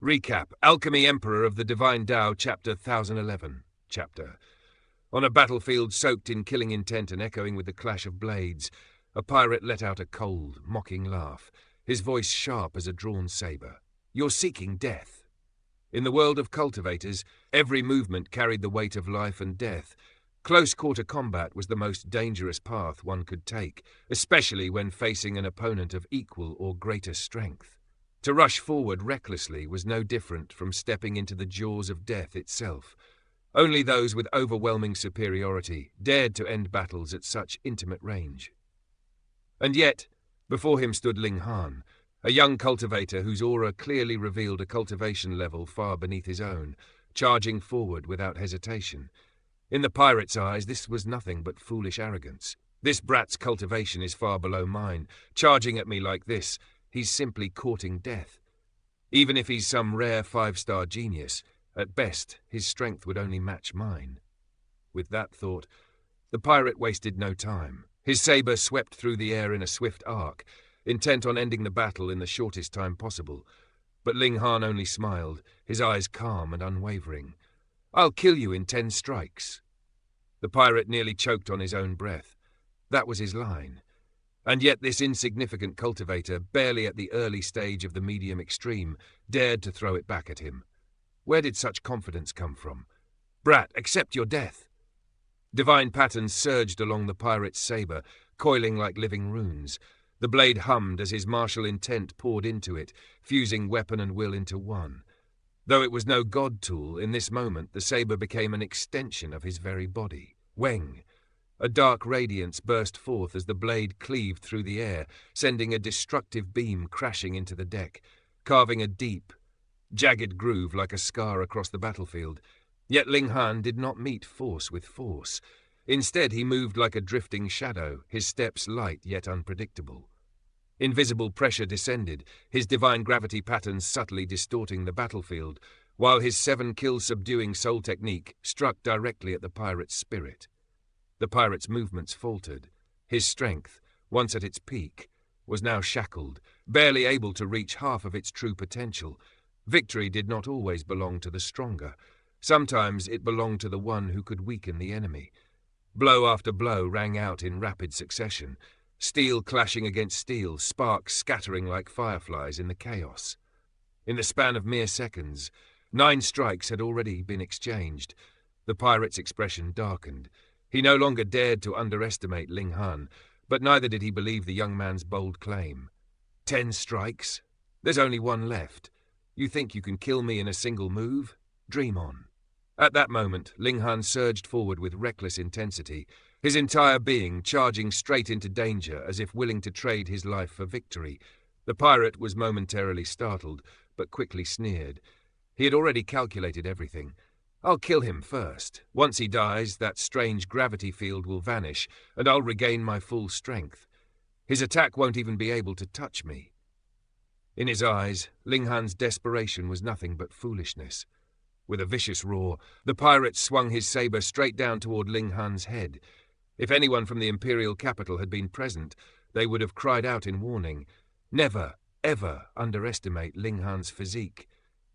Recap: Alchemy Emperor of the Divine Dao, Chapter 1011. On a battlefield soaked in killing intent and echoing with the clash of blades, a pirate let out a cold, mocking laugh, his voice sharp as a drawn saber. "You're seeking death." In the world of cultivators, every movement carried the weight of life and death. Close-quarter combat was the most dangerous path one could take, especially when facing an opponent of equal or greater strength. To rush forward recklessly was no different from stepping into the jaws of death itself. Only those with overwhelming superiority dared to end battles at such intimate range. And yet, before him stood Ling Han, a young cultivator whose aura clearly revealed a cultivation level far beneath his own, charging forward without hesitation. In the pirate's eyes, this was nothing but foolish arrogance. "This brat's cultivation is far below mine. Charging at me like this, he's simply courting death. Even if he's some rare 5-star genius, at best his strength would only match mine." With that thought, the pirate wasted no time. His saber swept through the air in a swift arc, intent on ending the battle in the shortest time possible. But Ling Han only smiled, his eyes calm and unwavering. "I'll kill you in 10 strikes." The pirate nearly choked on his own breath. That was his line. And yet this insignificant cultivator, barely at the early stage of the medium extreme, dared to throw it back at him. Where did such confidence come from? "Brat, accept your death." Divine patterns surged along the pirate's saber, coiling like living runes. The blade hummed as his martial intent poured into it, fusing weapon and will into one. Though it was no god tool, in this moment the saber became an extension of his very body. Weng! A dark radiance burst forth as the blade cleaved through the air, sending a destructive beam crashing into the deck, carving a deep, jagged groove like a scar across the battlefield. Yet Ling Han did not meet force with force. Instead, he moved like a drifting shadow, his steps light yet unpredictable. Invisible pressure descended, his divine gravity patterns subtly distorting the battlefield, while his 7-kill subduing soul technique struck directly at the pirate's spirit. The pirate's movements faltered. His strength, once at its peak, was now shackled, barely able to reach half of its true potential. Victory did not always belong to the stronger. Sometimes it belonged to the one who could weaken the enemy. Blow after blow rang out in rapid succession, steel clashing against steel, sparks scattering like fireflies in the chaos. In the span of mere seconds, 9 strikes had already been exchanged. The pirate's expression darkened. He no longer dared to underestimate Ling Han, but neither did he believe the young man's bold claim. 10 strikes? There's only one left. You think you can kill me in a single move? Dream on. At that moment, Ling Han surged forward with reckless intensity, his entire being charging straight into danger as if willing to trade his life for victory. The pirate was momentarily startled, but quickly sneered. He had already calculated everything. "I'll kill him first. Once he dies, that strange gravity field will vanish, and I'll regain my full strength. His attack won't even be able to touch me." In his eyes, Ling Han's desperation was nothing but foolishness. With a vicious roar, the pirate swung his saber straight down toward Ling Han's head. If anyone from the imperial capital had been present, they would have cried out in warning. Never, ever underestimate Ling Han's physique.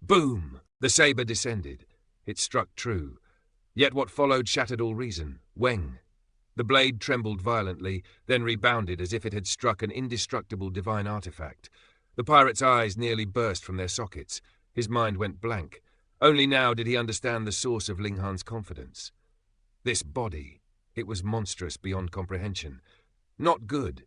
Boom! The saber descended. It struck true. Yet what followed shattered all reason. Weng! The blade trembled violently, then rebounded as if it had struck an indestructible divine artifact. The pirate's eyes nearly burst from their sockets. His mind went blank. Only now did he understand the source of Ling Han's confidence. This body, it was monstrous beyond comprehension. Not good,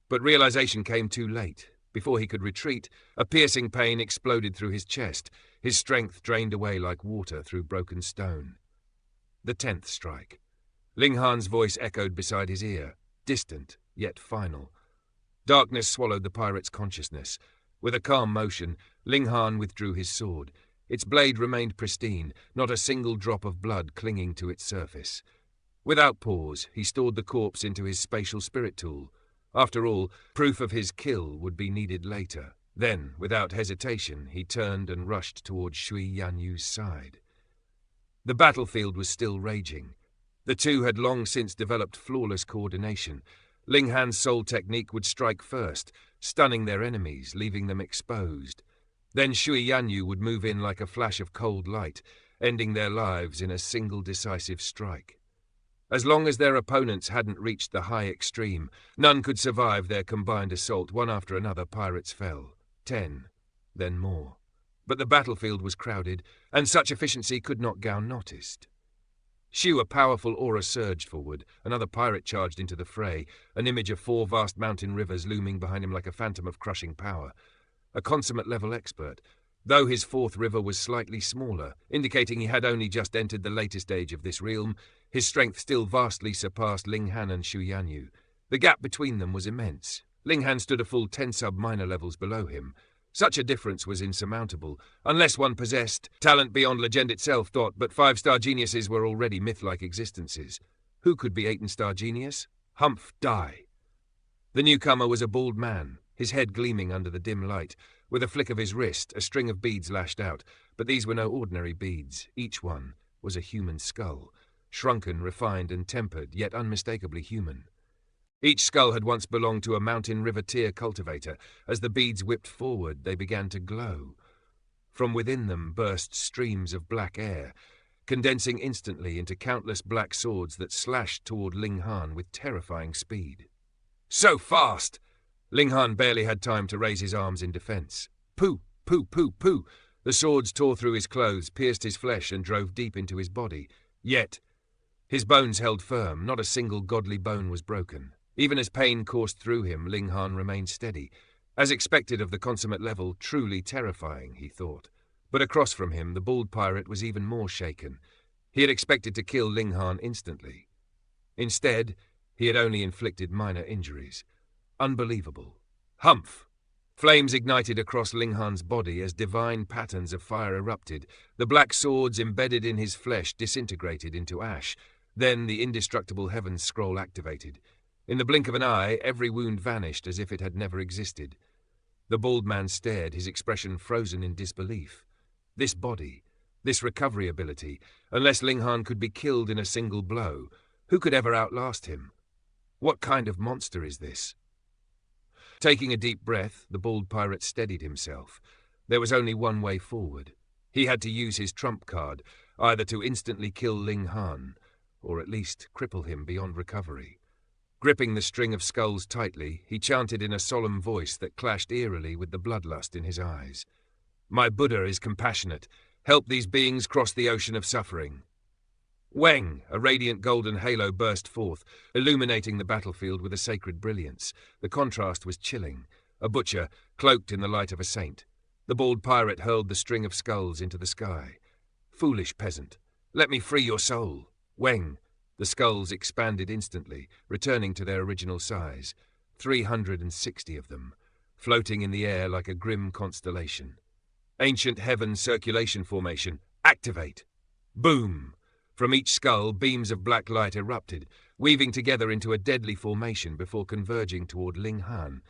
but realization came too late. Before he could retreat, a piercing pain exploded through his chest, his strength drained away like water through broken stone. The 10th strike. Ling Han's voice echoed beside his ear, distant, yet final. Darkness swallowed the pirate's consciousness. With a calm motion, Ling Han withdrew his sword. Its blade remained pristine, not a single drop of blood clinging to its surface. Without pause, he stored the corpse into his spatial spirit tool. After all, proof of his kill would be needed later. Then, without hesitation, he turned and rushed toward Shui Yanyu's side. The battlefield was still raging. The two had long since developed flawless coordination. Ling Han's soul technique would strike first, stunning their enemies, leaving them exposed. Then Shui Yanyu would move in like a flash of cold light, ending their lives in a single decisive strike. As long as their opponents hadn't reached the high extreme, none could survive their combined assault. One after another, pirates fell. 10, then more. But the battlefield was crowded, and such efficiency could not go unnoticed. Shu, a powerful aura, surged forward. Another pirate charged into the fray, an image of 4 vast mountain rivers looming behind him like a phantom of crushing power. A consummate-level expert, though his 4th river was slightly smaller, indicating he had only just entered the latest age of this realm. His strength still vastly surpassed Ling Han and Shu Yanyu. The gap between them was immense. Ling Han stood a full 10 sub-minor levels below him. Such a difference was insurmountable, unless one possessed talent beyond legend itself. But 5-star geniuses were already myth-like existences. Who could be 8-star genius? Humph Dai. The newcomer was a bald man, his head gleaming under the dim light. With a flick of his wrist, a string of beads lashed out, but these were no ordinary beads. Each one was a human skull, shrunken, refined, and tempered, yet unmistakably human. Each skull had once belonged to a mountain river-tier cultivator. As the beads whipped forward, they began to glow. From within them burst streams of black air, condensing instantly into countless black swords that slashed toward Ling Han with terrifying speed. So fast! Ling Han barely had time to raise his arms in defense. Pooh, pooh, pooh, pooh! The swords tore through his clothes, pierced his flesh, and drove deep into his body. Yet his bones held firm. Not a single godly bone was broken. Even as pain coursed through him, Ling Han remained steady. As expected of the consummate level, truly terrifying, he thought. But across from him, the bald pirate was even more shaken. He had expected to kill Ling Han instantly. Instead, he had only inflicted minor injuries. Unbelievable. Humph! Flames ignited across Ling Han's body as divine patterns of fire erupted. The black swords embedded in his flesh disintegrated into ash. Then the indestructible heavens scroll activated. In the blink of an eye, every wound vanished as if it had never existed. The bald man stared, his expression frozen in disbelief. This body, this recovery ability, unless Ling Han could be killed in a single blow, who could ever outlast him? What kind of monster is this? Taking a deep breath, the bald pirate steadied himself. There was only one way forward. He had to use his trump card, either to instantly kill Ling Han, or at least cripple him beyond recovery. Gripping the string of skulls tightly, he chanted in a solemn voice that clashed eerily with the bloodlust in his eyes. "My Buddha is compassionate. Help these beings cross the ocean of suffering." Weng, a radiant golden halo burst forth, illuminating the battlefield with a sacred brilliance. The contrast was chilling. A butcher, cloaked in the light of a saint. The bald pirate hurled the string of skulls into the sky. "Foolish peasant, let me free your soul." Weng. The skulls expanded instantly, returning to their original size. 360 of them, floating in the air like a grim constellation. Ancient heaven circulation formation. Activate! Boom! From each skull, beams of black light erupted, weaving together into a deadly formation before converging toward Ling Han,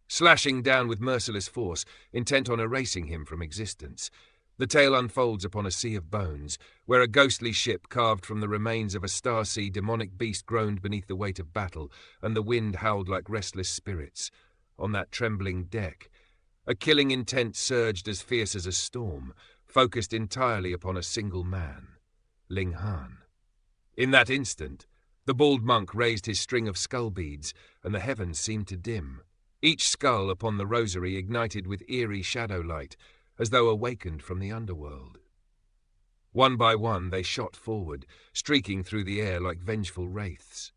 slashing down with merciless force, intent on erasing him from existence. The tale unfolds upon a sea of bones, where a ghostly ship carved from the remains of a star-sea demonic beast groaned beneath the weight of battle, and the wind howled like restless spirits. On that trembling deck, a killing intent surged as fierce as a storm, focused entirely upon a single man, Ling Han. In that instant, the bald monk raised his string of skull beads, and the heavens seemed to dim. Each skull upon the rosary ignited with eerie shadow light, as though awakened from the underworld. One by one they shot forward, streaking through the air like vengeful wraiths.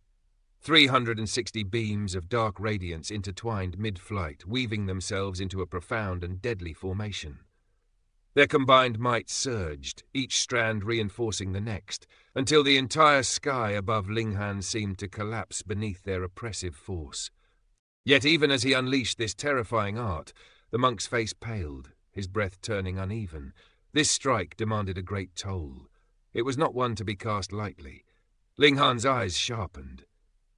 360 beams of dark radiance intertwined mid-flight, weaving themselves into a profound and deadly formation. Their combined might surged, each strand reinforcing the next, until the entire sky above Ling Han seemed to collapse beneath their oppressive force. Yet even as he unleashed this terrifying art, the monk's face paled, his breath turning uneven. This strike demanded a great toll. It was not one to be cast lightly. Ling Han's eyes sharpened.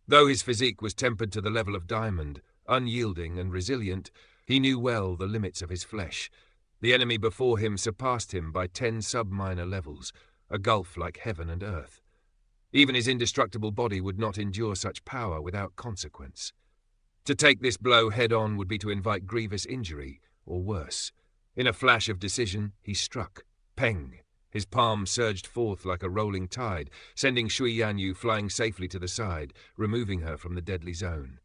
Though his physique was tempered to the level of diamond, unyielding and resilient, he knew well the limits of his flesh. The enemy before him surpassed him by 10 sub-minor levels, a gulf like heaven and earth. Even his indestructible body would not endure such power without consequence. To take this blow head-on would be to invite grievous injury, or worse. In a flash of decision, he struck. Peng! His palm surged forth like a rolling tide, sending Shui Yanyu flying safely to the side, removing her from the deadly zone.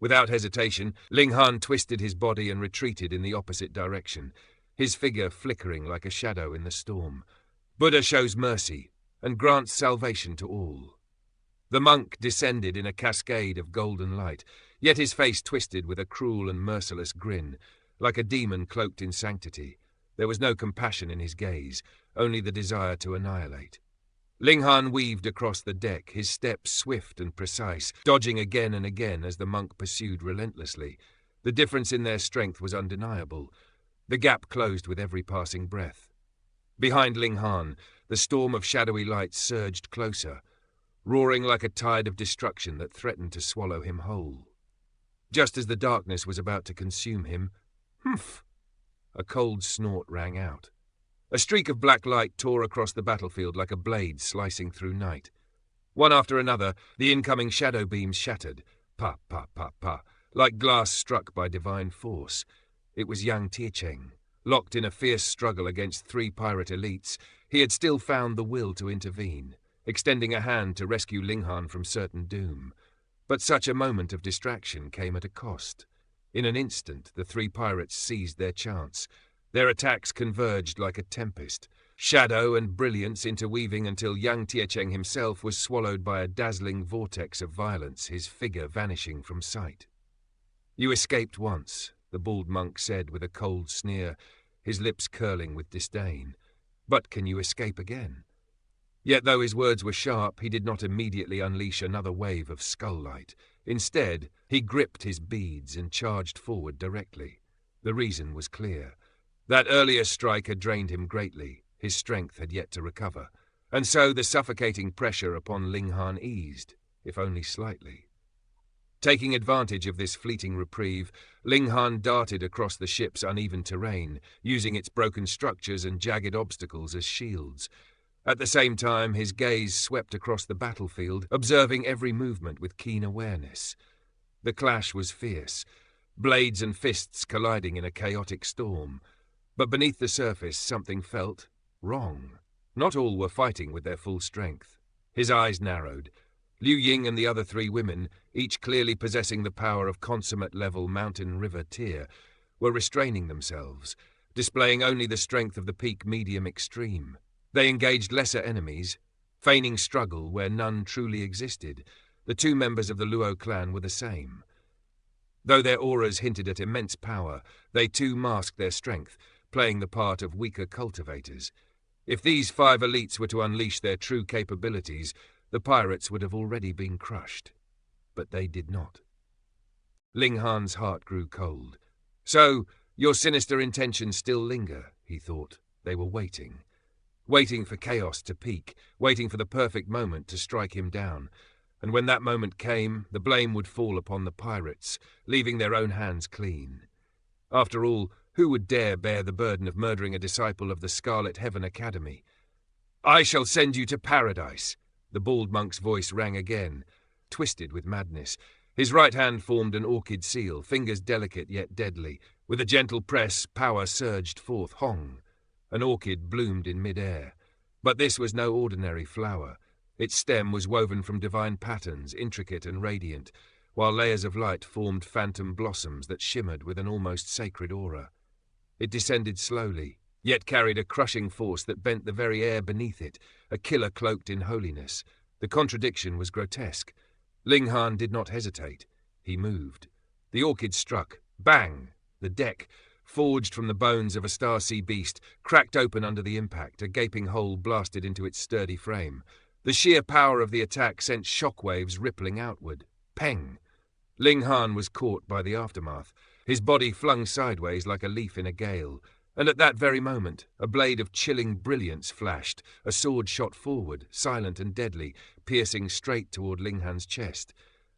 Without hesitation, Ling Han twisted his body and retreated in the opposite direction, his figure flickering like a shadow in the storm. Buddha shows mercy and grants salvation to all. The monk descended in a cascade of golden light, yet his face twisted with a cruel and merciless grin, like a demon cloaked in sanctity. There was no compassion in his gaze, only the desire to annihilate. Ling Han weaved across the deck, his steps swift and precise, dodging again and again as the monk pursued relentlessly. The difference in their strength was undeniable. The gap closed with every passing breath. Behind Ling Han, the storm of shadowy light surged closer, roaring like a tide of destruction that threatened to swallow him whole. Just as the darkness was about to consume him, humph! A cold snort rang out. A streak of black light tore across the battlefield like a blade slicing through night. One after another, the incoming shadow beams shattered, pa, pa, pa, pa, like glass struck by divine force. It was Yang Tiecheng. Locked in a fierce struggle against 3 pirate elites, he had still found the will to intervene, extending a hand to rescue Ling Han from certain doom. But such a moment of distraction came at a cost. In an instant, the 3 pirates seized their chance. Their attacks converged like a tempest, shadow and brilliance interweaving until Yang Tiecheng himself was swallowed by a dazzling vortex of violence, his figure vanishing from sight. "You escaped once," the bald monk said with a cold sneer, his lips curling with disdain. "But can you escape again?" Yet though his words were sharp, he did not immediately unleash another wave of skull light. Instead, he gripped his beads and charged forward directly. The reason was clear. That earlier strike had drained him greatly, his strength had yet to recover, and so the suffocating pressure upon Ling Han eased, if only slightly. Taking advantage of this fleeting reprieve, Ling Han darted across the ship's uneven terrain, using its broken structures and jagged obstacles as shields. At the same time, his gaze swept across the battlefield, observing every movement with keen awareness. The clash was fierce, blades and fists colliding in a chaotic storm. But beneath the surface, something felt wrong. Not all were fighting with their full strength. His eyes narrowed. Liu Ying and the other 3 women, each clearly possessing the power of consummate-level mountain river tier, were restraining themselves, displaying only the strength of the peak medium extreme. They engaged lesser enemies, feigning struggle where none truly existed. The 2 members of the Luo clan were the same. Though their auras hinted at immense power, they too masked their strength, playing the part of weaker cultivators. If these 5 elites were to unleash their true capabilities, the pirates would have already been crushed. But they did not. Ling Han's heart grew cold. "So, your sinister intentions still linger," he thought. They were waiting. Waiting for chaos to peak, waiting for the perfect moment to strike him down. And when that moment came, the blame would fall upon the pirates, leaving their own hands clean. After all, who would dare bear the burden of murdering a disciple of the Scarlet Heaven Academy? "I shall send you to paradise," the bald monk's voice rang again, twisted with madness. His right hand formed an orchid seal, fingers delicate yet deadly. With a gentle press, power surged forth. Hong! An orchid bloomed in mid-air. But this was no ordinary flower. Its stem was woven from divine patterns, intricate and radiant, while layers of light formed phantom blossoms that shimmered with an almost sacred aura. It descended slowly, yet carried a crushing force that bent the very air beneath it, a killer cloaked in holiness. The contradiction was grotesque. Ling Han did not hesitate. He moved. The orchid struck. Bang! The deck, forged from the bones of a star-sea beast, cracked open under the impact, a gaping hole blasted into its sturdy frame. The sheer power of the attack sent shockwaves rippling outward. Peng! Ling Han was caught by the aftermath, his body flung sideways like a leaf in a gale, and at that very moment, a blade of chilling brilliance flashed, a sword shot forward, silent and deadly, piercing straight toward Ling Han's chest.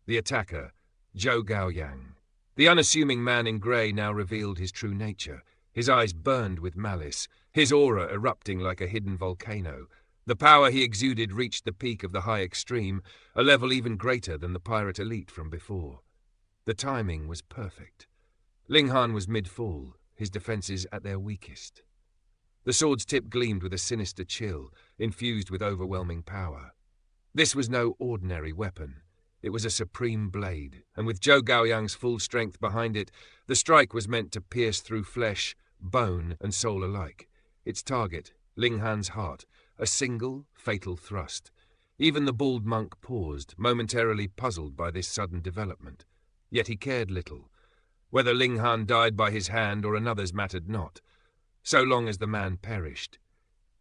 The attacker, Zhou Gaoyang. The unassuming man in grey now revealed his true nature. His eyes burned with malice, his aura erupting like a hidden volcano. The power he exuded reached the peak of the high extreme, a level even greater than the pirate elite from before. The timing was perfect. Ling Han was mid-fall, his defences at their weakest. The sword's tip gleamed with a sinister chill, infused with overwhelming power. This was no ordinary weapon. It was a supreme blade, and with Zhou Gaoyang's full strength behind it, the strike was meant to pierce through flesh, bone, and soul alike. Its target, Ling Han's heart, a single, fatal thrust. Even the bald monk paused, momentarily puzzled by this sudden development. Yet he cared little. Whether Ling Han died by his hand or another's mattered not, so long as the man perished.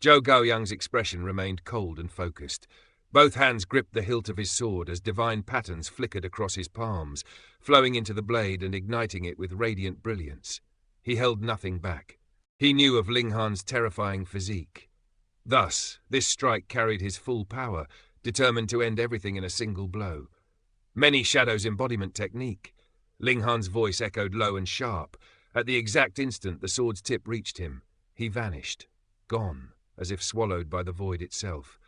Zhou Gaoyang's expression remained cold and focused. Both hands gripped the hilt of his sword as divine patterns flickered across his palms, flowing into the blade and igniting it with radiant brilliance. He held nothing back. He knew of Ling Han's terrifying physique. Thus, this strike carried his full power, determined to end everything in a single blow. Many shadows embodiment technique. Ling Han's voice echoed low and sharp. At the exact instant the sword's tip reached him, he vanished, gone, as if swallowed by the void itself.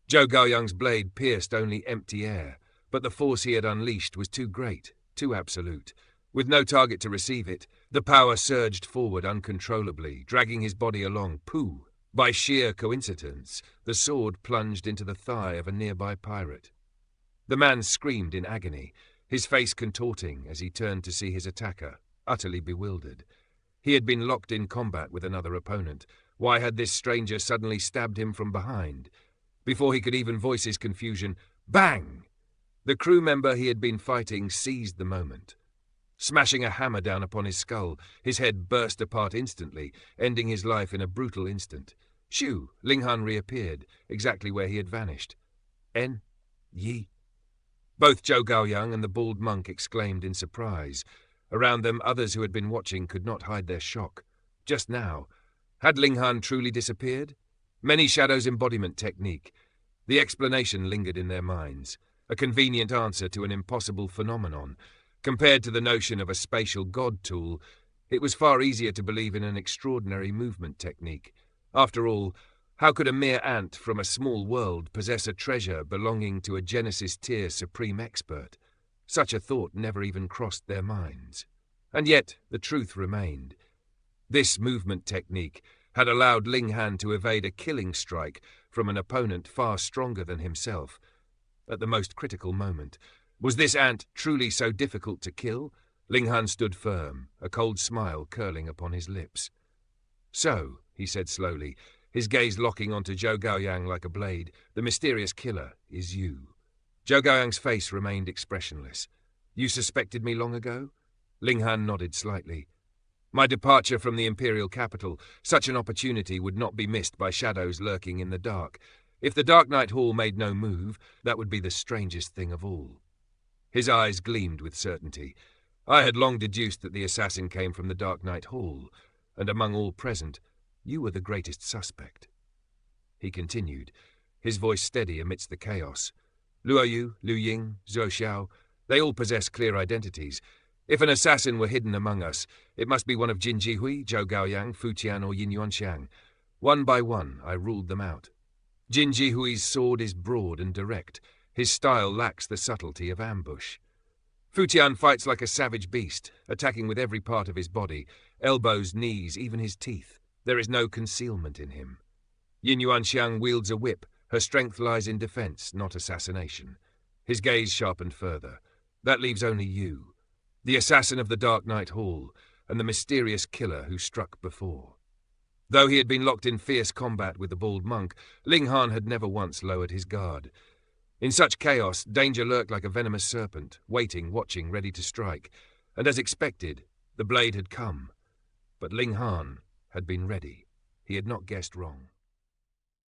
Zhou Gaoyang's blade pierced only empty air, but the force he had unleashed was too great, too absolute. With no target to receive it, the power surged forward uncontrollably, dragging his body along. Pooh! By sheer coincidence, the sword plunged into the thigh of a nearby pirate. The man screamed in agony, his face contorting as he turned to see his attacker, utterly bewildered. He had been locked in combat with another opponent. Why had this stranger suddenly stabbed him from behind? Before he could even voice his confusion, bang! The crew member he had been fighting seized the moment. Smashing a hammer down upon his skull, his head burst apart instantly, ending his life in a brutal instant. Shoo! Ling Han reappeared, exactly where he had vanished. Yi. Both Zhou Gaoyang and the bald monk exclaimed in surprise. Around them, others who had been watching could not hide their shock. Just now, had Ling Han truly disappeared? Many shadows embodiment technique. The explanation lingered in their minds, a convenient answer to an impossible phenomenon. Compared to the notion of a spatial god tool, it was far easier to believe in an extraordinary movement technique. After all, how could a mere ant from a small world possess a treasure belonging to a Genesis-tier supreme expert? Such a thought never even crossed their minds. And yet the truth remained. This movement technique had allowed Ling Han to evade a killing strike from an opponent far stronger than himself. At the most critical moment, was this ant truly so difficult to kill? Ling Han stood firm, a cold smile curling upon his lips. So, he said slowly, his gaze locking onto Zhou Gaoyang like a blade, the mysterious killer is you. Zhou Gaoyang's face remained expressionless. You suspected me long ago? Ling Han nodded slightly. My departure from the imperial capital, such an opportunity would not be missed by shadows lurking in the dark. If the Dark Knight Hall made no move, that would be the strangest thing of all. His eyes gleamed with certainty. I had long deduced that the assassin came from the Dark Knight Hall, and among all present, you were the greatest suspect. He continued, his voice steady amidst the chaos. Luo Yu, Liu Ying, Zhou Xiao, they all possess clear identities. If an assassin were hidden among us, it must be one of Jin Jihui, Zhou Gaoyang, Fu Tian, or Yin Yuanxiang. One by one, I ruled them out. Jin Jihui's sword is broad and direct. His style lacks the subtlety of ambush. Fu Tian fights like a savage beast, attacking with every part of his body, elbows, knees, even his teeth. There is no concealment in him. Yin Yuanxiang wields a whip. Her strength lies in defense, not assassination. His gaze sharpened further. That leaves only you, the assassin of the Dark Knight Hall, and the mysterious killer who struck before. Though he had been locked in fierce combat with the bald monk, Ling Han had never once lowered his guard. In such chaos, danger lurked like a venomous serpent, waiting, watching, ready to strike. And as expected, the blade had come. But Ling Han had been ready. He had not guessed wrong.